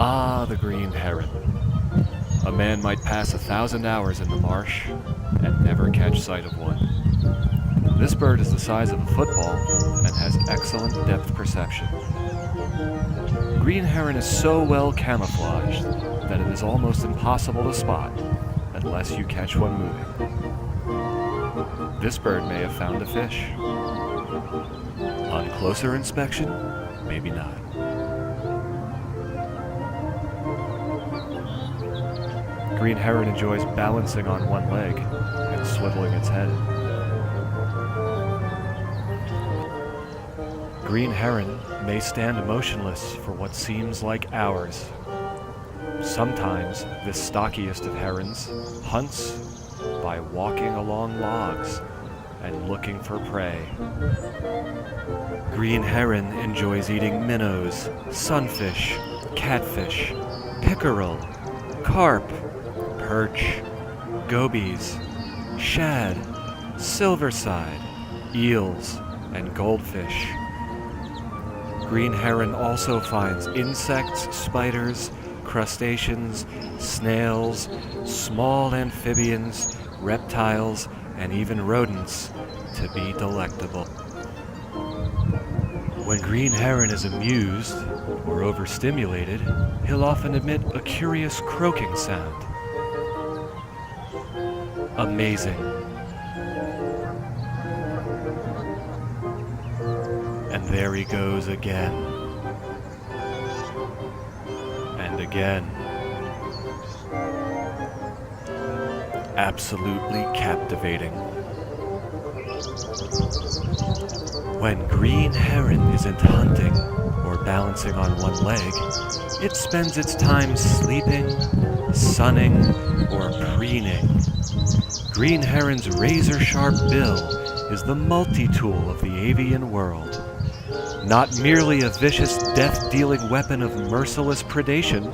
Ah, the green heron. A man might pass 1,000 hours in the marsh and never catch sight of one. This bird is the size of a football and has excellent depth perception. Green heron is so well camouflaged that it is almost impossible to spot unless you catch one moving. This bird may have found a fish. On closer inspection, maybe not. Green heron enjoys balancing on one leg and swiveling its head. Green heron may stand motionless for what seems like hours. Sometimes this stockiest of herons hunts by walking along logs and looking for prey. Green heron enjoys eating minnows, sunfish, catfish, pickerel, carp, perch, gobies, shad, silverside, eels, and goldfish. Green heron also finds insects, spiders, crustaceans, snails, small amphibians, reptiles, and even rodents to be delectable. When green heron is amused or overstimulated, he'll often emit a curious croaking sound. Amazing. And there he goes again. And again. Absolutely captivating. When green heron isn't hunting or balancing on one leg, it spends its time sleeping, sunning, or preening. Green heron's razor-sharp bill is the multi-tool of the avian world. Not merely a vicious, death-dealing weapon of merciless predation,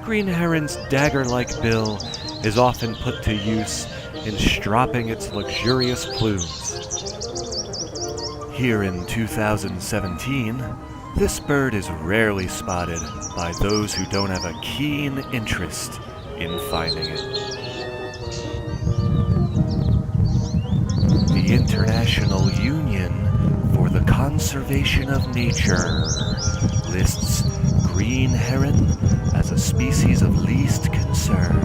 green heron's dagger-like bill is often put to use in stropping its luxurious plumes. Here in 2017, this bird is rarely spotted by those who don't have a keen interest in finding it. The International Union for the Conservation of Nature lists green heron as a species of least concern.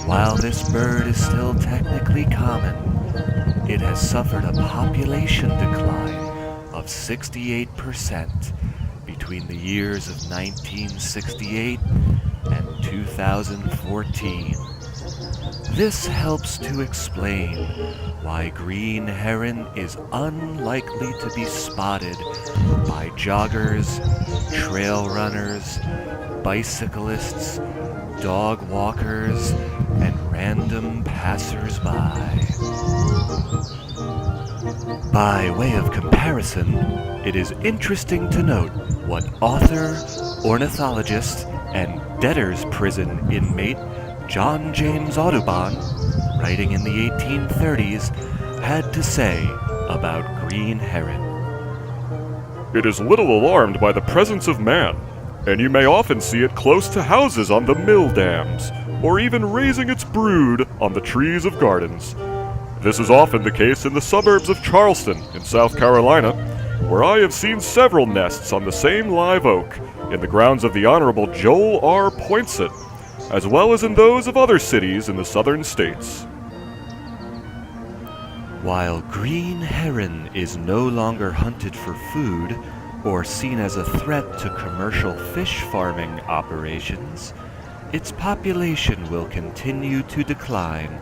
While this bird is still technically common, it has suffered a population decline of 68% between the years of 1968 and 2014. This helps to explain why green heron is unlikely to be spotted by joggers, trail runners, bicyclists, dog walkers, and random passers-by. By way of comparison, it is interesting to note what author, ornithologist, and debtor's prison inmate John James Audubon, writing in the 1830s, had to say about green heron. It is little alarmed by the presence of man, and you may often see it close to houses on the mill dams, or even raising its brood on the trees of gardens. This is often the case in the suburbs of Charleston in South Carolina, where I have seen several nests on the same live oak in the grounds of the Honorable Joel R. Poinsett, as well as in those of other cities in the southern states. While green heron is no longer hunted for food or seen as a threat to commercial fish farming operations, its population will continue to decline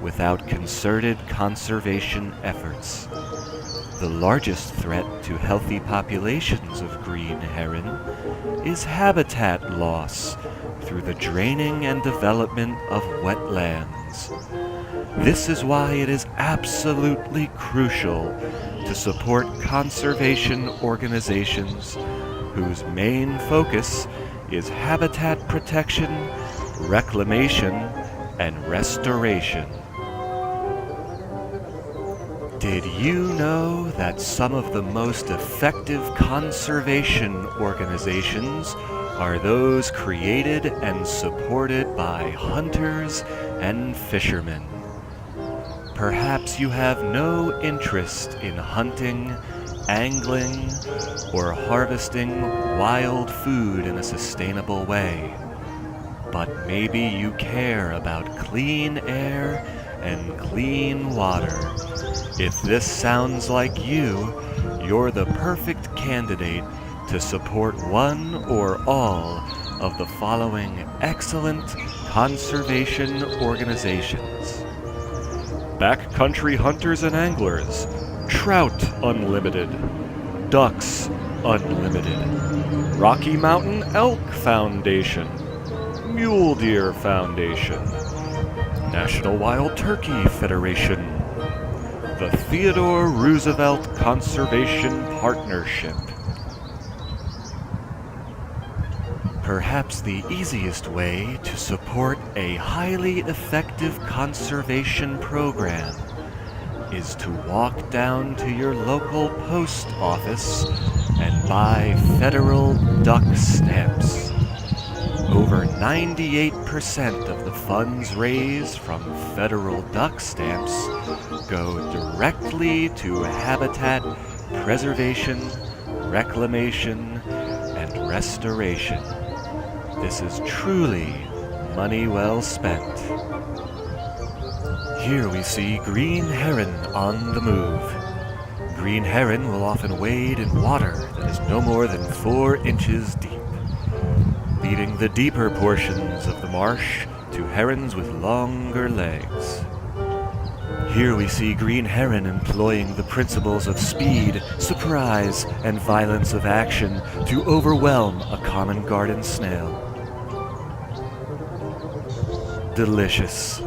without concerted conservation efforts. The largest threat to healthy populations of green heron is habitat loss through the draining and development of wetlands. This is why it is absolutely crucial to support conservation organizations whose main focus is habitat protection, reclamation, and restoration. Did you know that some of the most effective conservation organizations are those created and supported by hunters and fishermen? Perhaps you have no interest in hunting, angling, or harvesting wild food in a sustainable way. But maybe you care about clean air and clean water. If this sounds like you, you're the perfect candidate to support one or all of the following excellent conservation organizations: Backcountry Hunters and Anglers, Trout Unlimited, Ducks Unlimited, Rocky Mountain Elk Foundation, Mule Deer Foundation, National Wild Turkey Federation, the Theodore Roosevelt Conservation Partnership. Perhaps the easiest way to support a highly effective conservation program is to walk down to your local post office and buy federal duck stamps. Over 98% of the funds raised from federal duck stamps go directly to habitat preservation, reclamation, and restoration. This is truly money well spent. Here we see green heron on the move. Green heron will often wade in water that is no more than 4 inches deep, leaving the deeper portions of the marsh to herons with longer legs. Here we see green heron employing the principles of speed, surprise, and violence of action to overwhelm a common garden snail. Delicious.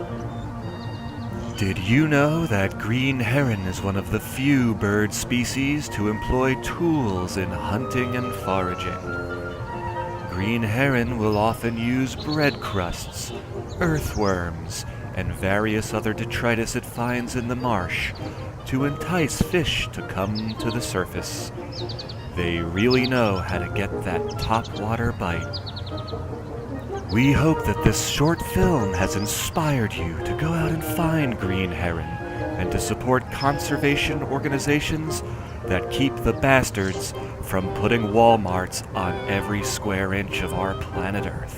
Did you know that green heron is one of the few bird species to employ tools in hunting and foraging? Green heron will often use bread crusts, earthworms, and various other detritus it finds in the marsh to entice fish to come to the surface. They really know how to get that topwater bite. We hope that this short film has inspired you to go out and find green heron and to support conservation organizations that keep the bastards from putting Walmarts on every square inch of our planet Earth.